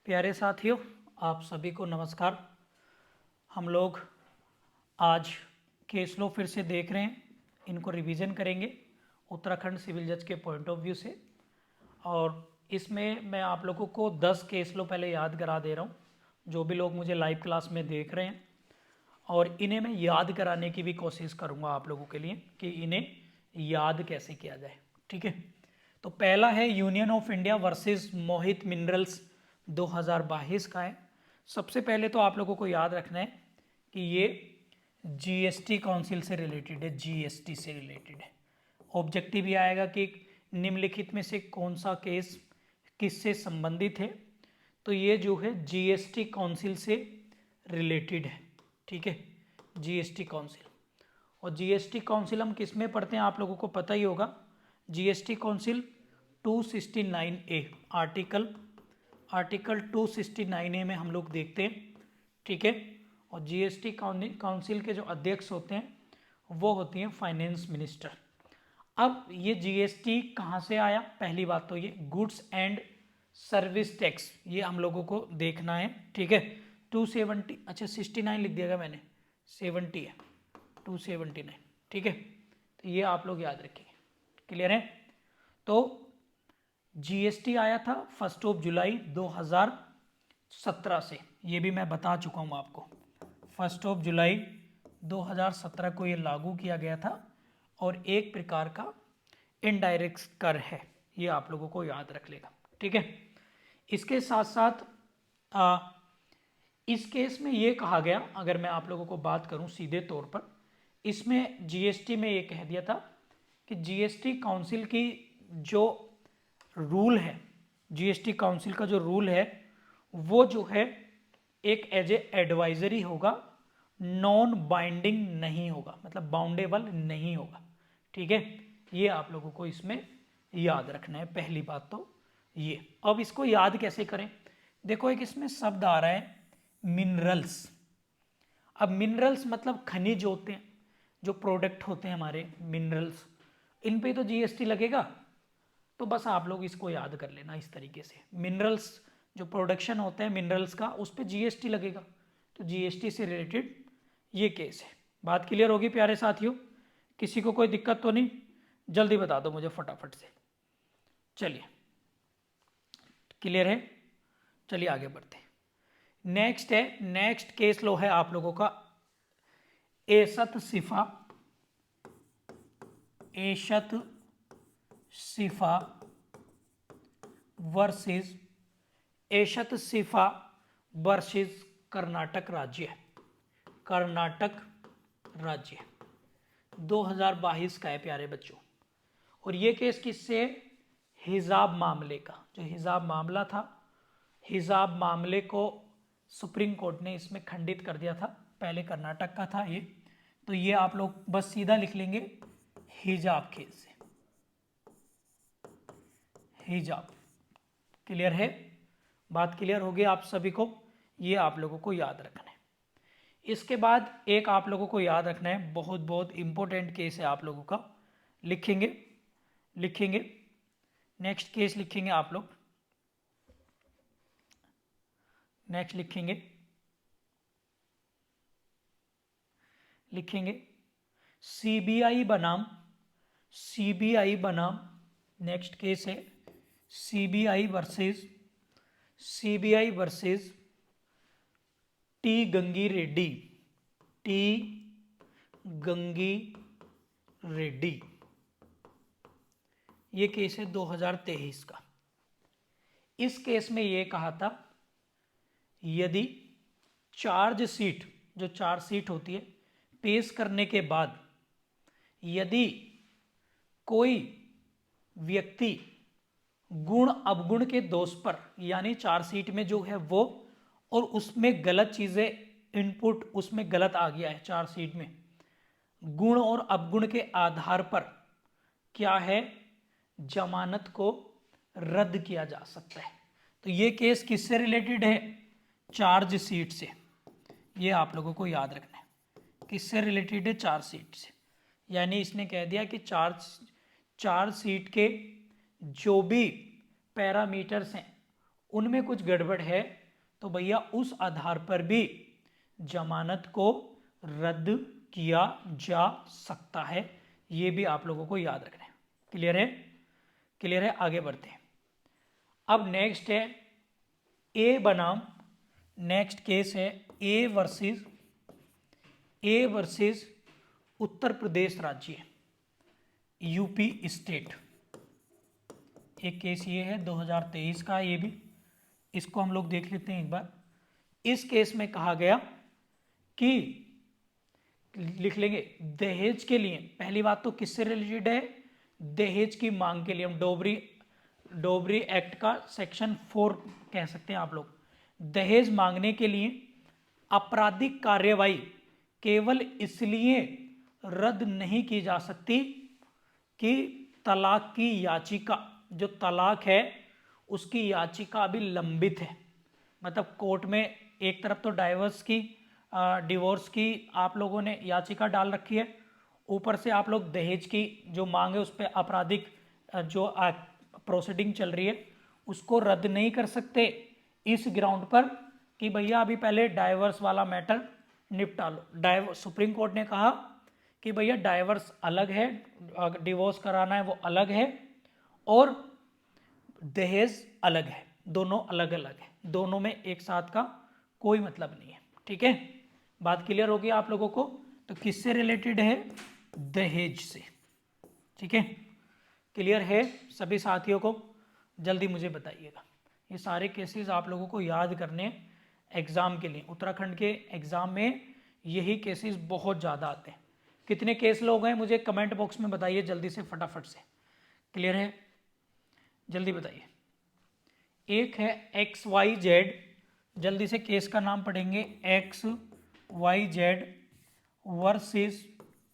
प्यारे साथियों, आप सभी को नमस्कार। हम लोग आज केस लॉ फिर से देख रहे हैं, इनको रिवीजन करेंगे उत्तराखंड सिविल जज के पॉइंट ऑफ व्यू से। और इसमें मैं आप लोगों को 10 केस लॉ पहले याद करा दे रहा हूँ, जो भी लोग मुझे लाइव क्लास में देख रहे हैं, और इन्हें मैं याद कराने की भी कोशिश करूँगा आप लोगों के लिए कि इन्हें याद कैसे किया जाए। ठीक है, तो पहला है union of India versus Mohit minerals 2022 का है। सबसे पहले तो आप लोगों को याद रखना है कि ये जीएसटी काउंसिल से रिलेटेड है, जीएसटी से रिलेटेड है। ऑब्जेक्टिव ये आएगा कि निम्नलिखित में से कौन सा केस किससे संबंधित है, तो ये जो है जीएसटी काउंसिल से रिलेटेड है। ठीक है, जीएसटी काउंसिल। और जीएसटी काउंसिल हम किस में पढ़ते हैं आप लोगों को पता ही होगा। GST council 269A article 269A में हम लोग देखते हैं। ठीक है, और जीएसटी काउंसिल के जो अध्यक्ष होते हैं वो होती हैं फाइनेंस मिनिस्टर। अब ये जीएसटी कहाँ से आया, पहली बात तो ये गुड्स एंड सर्विस टैक्स, ये हम लोगों को देखना है। ठीक है, 270, अच्छा 69 लिख दिया मैंने, 70 है, 279। ठीक है, तो ये आप लोग याद रखिए। क्लियर है। तो जीएसटी आया था 1 जुलाई 2017 से, ये भी मैं बता चुका हूँ आपको। 1 जुलाई 2017 को ये लागू किया गया था और एक प्रकार का इनडायरेक्ट कर है, ये आप लोगों को याद रख लेगा। ठीक है, इसके साथ साथ इस केस में ये कहा गया, अगर मैं आप लोगों को बात करूं सीधे तौर पर, इसमें जीएसटी में ये कह दिया था कि जीएसटी काउंसिल की जो रूल है, जीएसटी काउंसिल का जो रूल है वो जो है एक एज ए एडवाइजरी होगा, नॉन बाइंडिंग नहीं होगा, मतलब बाउंडेबल नहीं होगा। ठीक है, ये आप लोगों को इसमें याद रखना है, पहली बात तो ये। अब इसको याद कैसे करें, देखो एक इसमें शब्द आ रहा है मिनरल्स। अब मिनरल्स मतलब खनिज होते हैं, जो प्रोडक्ट होते हैं हमारे मिनरल्स, इन पे तो जीएसटी लगेगा। तो बस आप लोग इसको याद कर लेना इस तरीके से, मिनरल्स जो प्रोडक्शन होते हैं मिनरल्स का, उस पर जीएसटी लगेगा। तो जीएसटी से रिलेटेड ये केस है। बात क्लियर होगी प्यारे साथियों, किसी को कोई दिक्कत तो नहीं, जल्दी बता दो मुझे फटाफट से। चलिए, क्लियर है, चलिए आगे बढ़ते हैं। नेक्स्ट है, नेक्स्ट केस लो है आप लोगों का एशत सिफा वर्सेस एशत सिफा वर्सेस कर्नाटक राज्य, कर्नाटक राज्य 2022 का है प्यारे बच्चों। और ये केस किससे, हिजाब मामले का, जो हिजाब मामला था, हिजाब मामले को सुप्रीम कोर्ट ने इसमें खंडित कर दिया था। पहले कर्नाटक का था ये, तो ये आप लोग बस सीधा लिख लेंगे हिजाब केस से, हिजाब। क्लियर है, बात क्लियर होगी आप सभी को, ये आप लोगों को याद रखना है। इसके बाद एक आप लोगों को याद रखना है, बहुत बहुत इंपॉर्टेंट केस है आप लोगों का, लिखेंगे लिखेंगे नेक्स्ट केस लिखेंगे आप लोग, नेक्स्ट लिखेंगे सीबीआई बनाम नेक्स्ट केस है CBI versus T Gangi Reddy, ये केस है 2023 का। इस केस में ये कहा था यदि जो चार्जशीट होती है पेश करने के बाद, यदि कोई व्यक्ति गुण अवगुण के दोष पर, यानी चार्जशीट में जो है वो, और उसमें गलत चीजें इनपुट उसमें गलत आ गया है चार्जशीट में, गुण और अवगुण के आधार पर क्या है, जमानत को रद्द किया जा सकता है। तो ये केस किससे रिलेटेड है, चार्जशीट से, ये आप लोगों को याद रखना है, किससे रिलेटेड है, चार्जशीट से। यानी इसने कह दिया कि चार्जशीट के जो भी पैरामीटर्स हैं उनमें कुछ गड़बड़ है तो भैया उस आधार पर भी जमानत को रद्द किया जा सकता है। ये भी आप लोगों को याद रखना है। क्लियर है? क्लियर है? आगे बढ़ते हैं। अब नेक्स्ट है ए बनाम, नेक्स्ट केस है ए वर्सेस उत्तर प्रदेश राज्य, यूपी स्टेट। एक केस ये है 2023 का, ये भी इसको हम लोग देख लेते हैं एक बार। इस केस में कहा गया कि लिख लेंगे दहेज के लिए, पहली बात तो किससे रिलेटेड है? दहेज की मांग के लिए। हम डोबरी एक्ट का सेक्शन 4 कह सकते हैं आप लोग। दहेज मांगने के लिए आपराधिक कार्यवाही केवल इसलिए रद्द नहीं की जा सकती कि तलाक की याचिका, जो तलाक है उसकी याचिका अभी लंबित है। मतलब कोर्ट में एक तरफ तो डिवोर्स की आप लोगों ने याचिका डाल रखी है, ऊपर से आप लोग दहेज की जो मांग है उस पर आपराधिक जो प्रोसीडिंग चल रही है उसको रद्द नहीं कर सकते इस ग्राउंड पर कि भैया अभी पहले डाइवर्स वाला मैटर निपटा लो। सुप्रीम कोर्ट ने कहा कि भैया डाइवर्स अलग है, डिवोर्स कराना है वो अलग है, और दहेज अलग है, दोनों अलग अलग है, दोनों में एक साथ का कोई मतलब नहीं है। ठीक है, बात क्लियर होगी आप लोगों को? तो किससे रिलेटेड है? दहेज से। ठीक है, क्लियर है सभी साथियों को? जल्दी मुझे बताइएगा। ये सारे केसेस आप लोगों को याद करने एग्जाम के लिए। उत्तराखंड के एग्जाम में यही केसेस बहुत ज़्यादा आते हैं। कितने केस लोग हैं मुझे कमेंट बॉक्स में बताइए जल्दी से, फटाफट से। क्लियर है? जल्दी बताइए। एक है XYZ, जल्दी से केस का नाम पढ़ेंगे, XYZ वर्सेस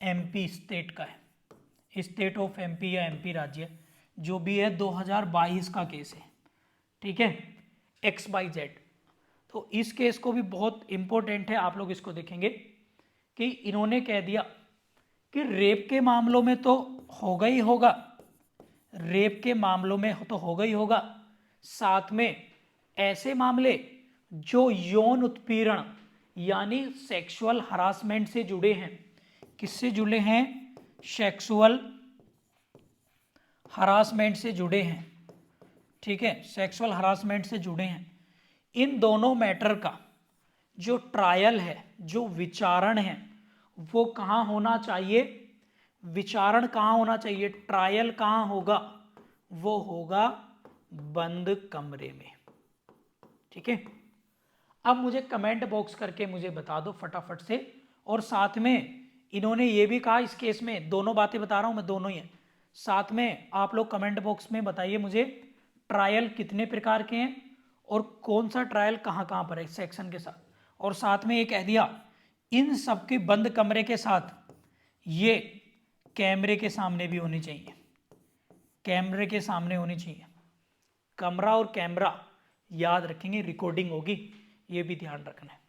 MP स्टेट का है, स्टेट ऑफ MP या MP राज्य, जो भी है 2022 का केस है। ठीक है, XYZ। तो इस केस को भी बहुत इंपॉर्टेंट है, आप लोग इसको देखेंगे कि इन्होंने कह दिया कि रेप के मामलों में तो होगा ही होगा, रेप के मामलों में तो होगा ही होगा, साथ में ऐसे मामले जो यौन उत्पीड़न यानी सेक्सुअल हरासमेंट से जुड़े हैं। किससे जुड़े हैं? सेक्सुअल हरासमेंट से जुड़े हैं। ठीक है, सेक्सुअल हरासमेंट से जुड़े हैं। इन दोनों मैटर का जो ट्रायल है, जो विचारण है, वो कहाँ होना चाहिए? विचारण कहाँ होना चाहिए? ट्रायल कहाँ होगा? वो होगा बंद कमरे में। ठीक है, अब मुझे कमेंट बॉक्स करके मुझे बता दो फटाफट से। और साथ में इन्होंने ये भी कहा, इस केस में दोनों बातें बता रहा हूं मैं, दोनों ही हैं। साथ में आप लोग कमेंट बॉक्स में बताइए मुझे ट्रायल कितने प्रकार के हैं और कौन सा ट्रायल कहाँ कहाँ पर है सेक्शन के साथ। और साथ में ये कह दिया इन सबके बंद कमरे के साथ ये कैमरे के सामने भी होनी चाहिए, कैमरे के सामने होनी चाहिए। कमरा और कैमरा याद रखेंगे, रिकॉर्डिंग होगी, ये भी ध्यान रखना है।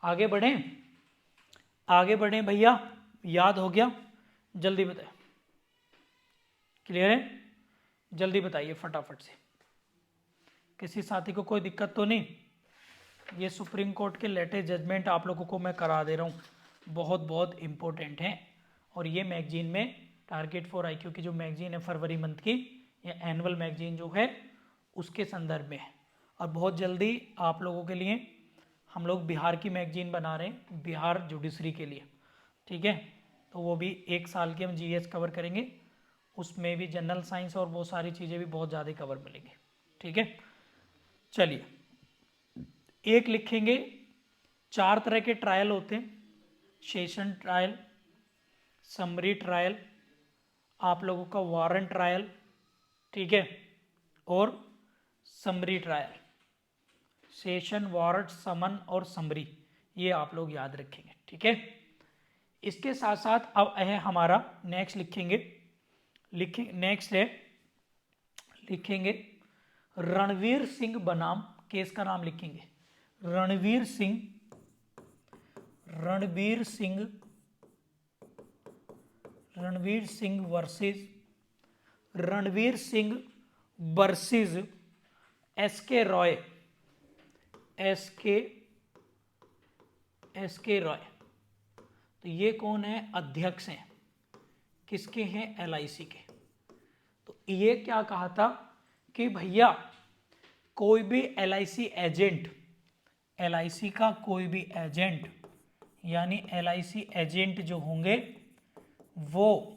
आगे बढ़ें, आगे बढ़ें भैया, याद हो गया? जल्दी बताएं। क्लियर है? जल्दी बताइए फटाफट से। किसी साथी को कोई दिक्कत तो नहीं? ये सुप्रीम कोर्ट के लेटेस्ट जजमेंट आप लोगों को मैं करा दे रहा हूँ, बहुत बहुत इंपॉर्टेंट है। और ये मैगजीन में टारगेट फॉर IQ की जो मैगजीन है फरवरी मंथ की, ये एनुअल मैगजीन जो है उसके संदर्भ में है। और बहुत जल्दी आप लोगों के लिए हम लोग बिहार की मैगजीन बना रहे हैं, बिहार जुडिशरी के लिए। ठीक है, तो वो भी 1 साल के हम GS कवर करेंगे, उसमें भी जनरल साइंस और वो सारी चीज़ें भी बहुत ज़्यादा कवर मिलेंगी। ठीक है, चलिए एक लिखेंगे। 4 तरह के ट्रायल होते हैं, सेशन ट्रायल, समरी ट्रायल, आप लोगों का वारंट ट्रायल, ठीक है, और समरी ट्रायल। सेशन, वारंट, समन और समरी, ये आप लोग याद रखेंगे। ठीक है, इसके साथ साथ अब है हमारा नेक्स्ट नेक्स्ट है लिखेंगे रणवीर सिंह बनाम, केस का नाम लिखेंगे रणवीर सिंह वर्सेस एस के रॉय, एस के रॉय, तो ये कौन है? अध्यक्ष हैं। किसके हैं? LIC के। तो ये क्या कहा था कि भैया कोई भी LIC एजेंट, LIC का कोई भी एजेंट यानी LIC एजेंट जो होंगे वो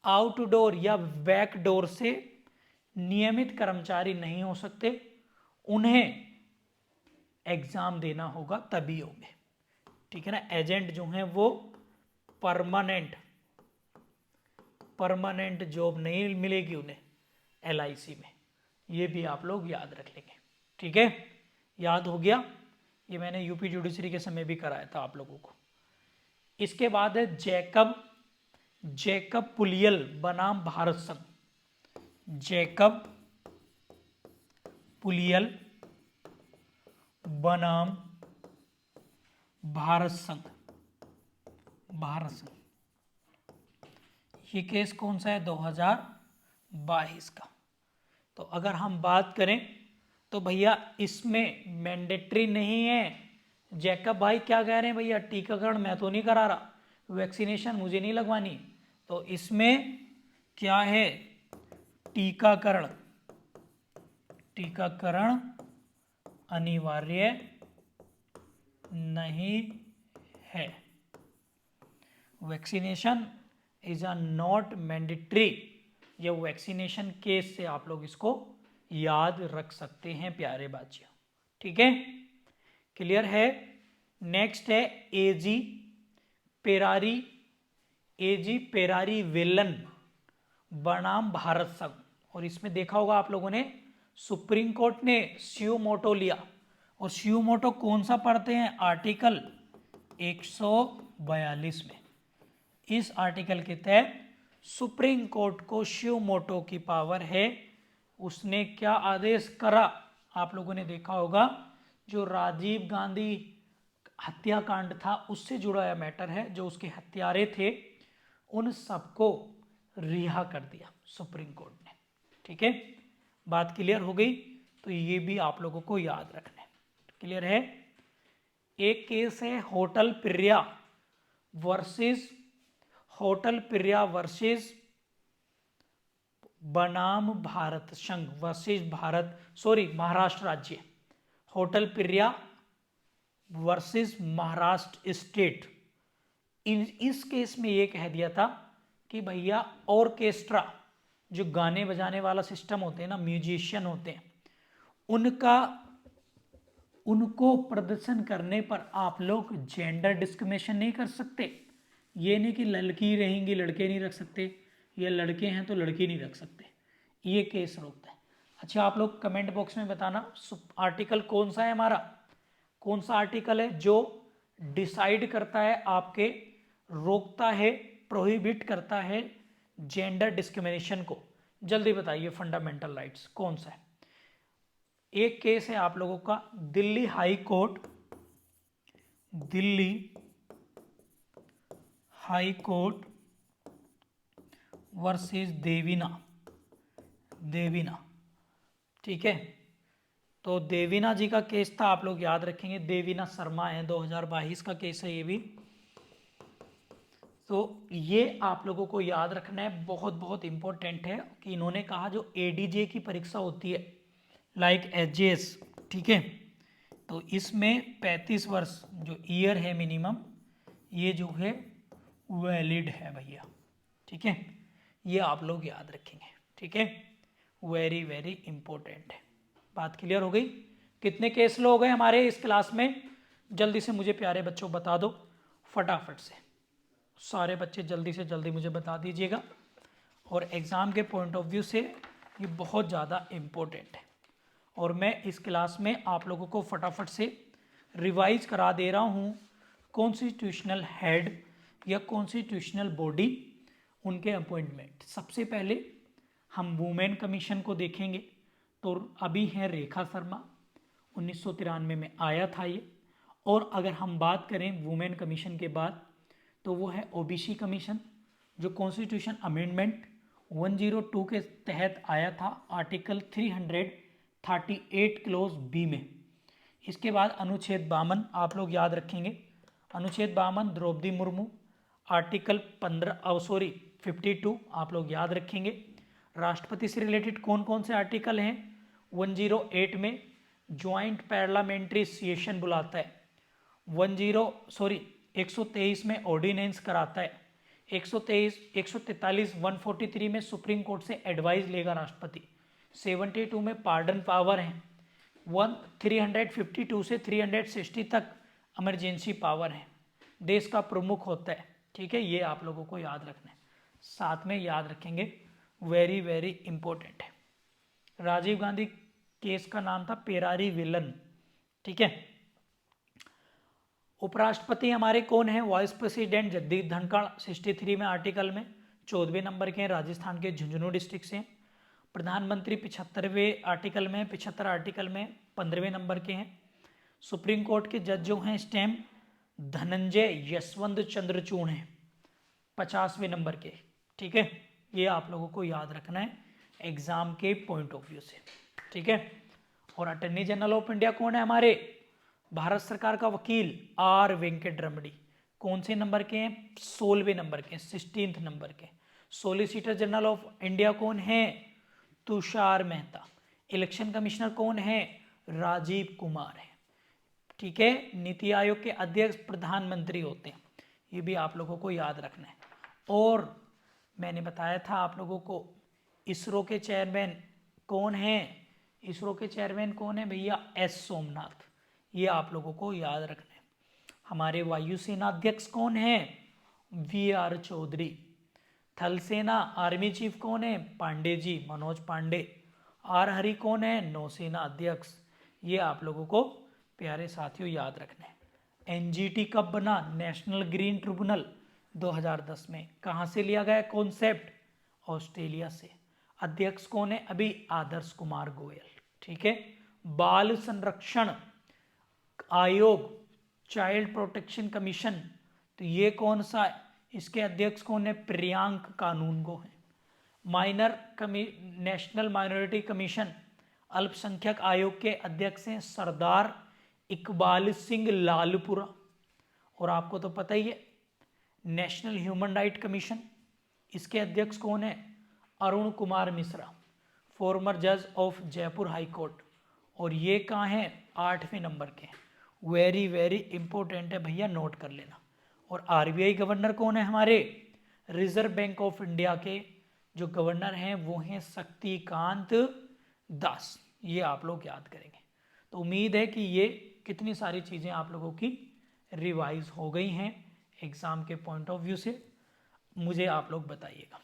आउटडोर या बैकडोर से नियमित कर्मचारी नहीं हो सकते, उन्हें एग्जाम देना होगा तभी होंगे, ठीक है ना। एजेंट जो हैं वो परमानेंट जॉब नहीं मिलेगी उन्हें LIC में, ये भी आप लोग याद रख लेंगे, ठीक है। याद हो गया, ये मैंने यूपी जुडिशरी के समय भी कराया था आप लोगों को। इसके बाद है जैकब पुलियल बनाम भारत संघ, जैकब पुलियल बनाम भारत संघ, ये केस कौन सा है? 2022 का। तो अगर हम बात करें तो भैया इसमें मैंडेटरी नहीं है। जैकब भाई क्या कह रहे हैं? भैया टीकाकरण मैं तो नहीं करा रहा, वैक्सीनेशन मुझे नहीं लगवानी, तो इसमें क्या है? टीकाकरण अनिवार्य नहीं है। Vaccination is a not mandatory. ये वैक्सीनेशन केस से आप लोग इसको याद रख सकते हैं प्यारे बच्चों, ठीक है, क्लियर है। नेक्स्ट है एजी पेरारी वेलन बनाम भारत संघ। और इसमें देखा होगा आप लोगों ने, सुप्रीम कोर्ट ने सुमोटो लिया, और सुमोटो कौन सा पढ़ते हैं? आर्टिकल 142 में। इस आर्टिकल के तहत सुप्रीम कोर्ट को सुमोटो की पावर है। उसने क्या आदेश करा? आप लोगों ने देखा होगा, जो राजीव गांधी हत्याकांड था उससे जुड़ा यह मैटर है, जो उसके हत्यारे थे उन सबको रिहा कर दिया सुप्रीम कोर्ट ने, ठीक है। बात क्लियर हो गई? तो ये भी आप लोगों को याद रखना है, क्लियर है। एक केस है होटल प्रिया वर्सेस बनाम भारत संघ वर्सेस महाराष्ट्र राज्य। होटल प्रिया वर्सेस महाराष्ट्र स्टेट। इस केस में ये कह दिया था कि भैया ऑर्केस्ट्रा, जो गाने बजाने वाला सिस्टम होते हैं ना, म्यूजिशियन होते हैं, उनको प्रदर्शन करने पर आप लोग जेंडर डिस्क्रिमिनेशन नहीं कर सकते। ये नहीं कि लड़की रहेंगी लड़के नहीं रख सकते, या लड़के हैं तो लड़की नहीं रख सकते, ये केस रोकता है। अच्छा, आप लोग कमेंट बॉक्स में बताना आर्टिकल कौन सा है हमारा, कौन सा आर्टिकल है जो डिसाइड करता है आपके, रोकता है, प्रोहिबिट करता है जेंडर डिस्क्रिमिनेशन को। जल्दी बताइए, फंडामेंटल राइट्स कौन सा है। एक केस है आप लोगों का Delhi high court versus Devina, ठीक है। तो देवीना जी का केस था, आप लोग याद रखेंगे, देवीना शर्मा है, 2022 का केस है ये भी। तो ये आप लोगों को याद रखना है, बहुत बहुत इंपॉर्टेंट है कि इन्होंने कहा जो ADJ की परीक्षा होती है लाइक HJS, ठीक है, तो इसमें 35 वर्ष जो ईयर है मिनिमम, ये जो है वैलिड है भैया, ठीक है, ये आप लोग याद रखेंगे, ठीक है, वेरी वेरी इंपॉर्टेंट है। बात क्लियर हो गई? कितने केस लो हो गए हमारे इस क्लास में? जल्दी से मुझे प्यारे बच्चों बता दो, फटाफट से सारे बच्चे जल्दी से जल्दी मुझे बता दीजिएगा। और एग्ज़ाम के पॉइंट ऑफ व्यू से ये बहुत ज़्यादा इम्पोर्टेंट है, और मैं इस क्लास में आप लोगों को फटाफट से रिवाइज करा दे रहा हूँ कॉन्स्टिट्यूशनल हेड या कॉन्स्टिट्यूशनल बॉडी, उनके अपॉइंटमेंट। सबसे पहले हम वुमेन कमीशन को देखेंगे, तो अभी है रेखा शर्मा, 1993 में आया था ये। और अगर हम बात करें वुमेन कमीशन के बाद, तो वो है OBC कमीशन, जो कॉन्स्टिट्यूशन अमेंडमेंट 102 के तहत आया था, आर्टिकल 300 38 क्लोज बी में। इसके बाद अनुच्छेद 52 आप लोग याद रखेंगे। अनुच्छेद 52 द्रौपदी मुर्मू, आर्टिकल 52 आप लोग याद रखेंगे। राष्ट्रपति से रिलेटेड कौन कौन से आर्टिकल हैं? 108 में ज्वाइंट पार्लियामेंट्री सेशन बुलाता है। 123 में ऑर्डिनेंस कराता है। 143 143 में सुप्रीम कोर्ट से एडवाइस लेगा राष्ट्रपति। 72 में पार्डन पावर है। 352 से 360 तक इमरजेंसी पावर है। देश का प्रमुख होता है। ठीक है, ये आप लोगों को याद रखना है। साथ में याद रखेंगे, वेरी वेरी इंपॉर्टेंट है। राजीव गांधी केस का नाम था पेरारी विलन। ठीक है। उपराष्ट्रपति हमारे कौन है? वाइस प्रेसिडेंट जगदीप धनखड़, 63 में आर्टिकल में 14वें नंबर के हैं, राजस्थान के झुंझुनू डिस्ट्रिक्ट से। प्रधानमंत्री 75वें आर्टिकल में, 75 आर्टिकल में 15वें नंबर के हैं। सुप्रीम कोर्ट के जज जो हैं इस टाइम धनंजय यशवंत चंद्रचूड़ हैं, 50वें नंबर के। ठीक है, ये आप लोगों को याद रखना है एग्जाम के पॉइंट ऑफ व्यू से। ठीक है। और अटॉर्नी जनरल ऑफ इंडिया कौन है हमारे? भारत सरकार का वकील आर वेंकट रमणी, कौन से नंबर के हैं? 16वें नंबर के, 16th नंबर के। सॉलिसिटर जनरल ऑफ इंडिया कौन है? तुषार मेहता। इलेक्शन कमिश्नर कौन है? राजीव कुमार है। ठीक है। नीति आयोग के अध्यक्ष प्रधानमंत्री होते हैं, ये भी आप लोगों को याद रखना है। और मैंने बताया था आप लोगों को इसरो के चेयरमैन कौन है? इसरो के चेयरमैन कौन है भैया? एस सोमनाथ। ये आप लोगों को याद रखना है। हमारे वायुसेना अध्यक्ष कौन है? V R Chaudhari. थल सेना आर्मी चीफ कौन है? पांडे जी, मनोज पांडे। आर हरि कौन है? नौसेना अध्यक्ष। ये आप लोगों को प्यारे साथियों याद रखना है। एनजीटी कब बना? नेशनल ग्रीन ट्रिब्यूनल 2010 में। कहाँ से लिया गया कॉन्सेप्ट? ऑस्ट्रेलिया से। अध्यक्ष कौन है अभी? आदर्श कुमार गोयल। ठीक है। बाल संरक्षण आयोग, चाइल्ड प्रोटेक्शन कमीशन, तो ये कौन सा है? इसके अध्यक्ष कौन है? प्रियांक कानूनगो है। नेशनल माइनॉरिटी कमीशन, अल्पसंख्यक आयोग के अध्यक्ष हैं सरदार इकबाल सिंह लालपुरा। और आपको तो पता ही है नेशनल ह्यूमन राइट कमीशन, इसके अध्यक्ष कौन है? अरुण कुमार मिश्रा, फॉर्मर जज ऑफ जयपुर हाई कोर्ट। और ये कहाँ है? 8वें नंबर के। वेरी वेरी इंपॉर्टेंट है भैया, नोट कर लेना। और आरबीआई गवर्नर कौन है हमारे? रिजर्व बैंक ऑफ इंडिया के जो गवर्नर हैं वो हैं शक्तिकांत दास। ये आप लोग याद करेंगे। तो उम्मीद है कि ये कितनी सारी चीज़ें आप लोगों की रिवाइज हो गई हैं एग्ज़ाम के पॉइंट ऑफ व्यू से। मुझे आप लोग बताइएगा।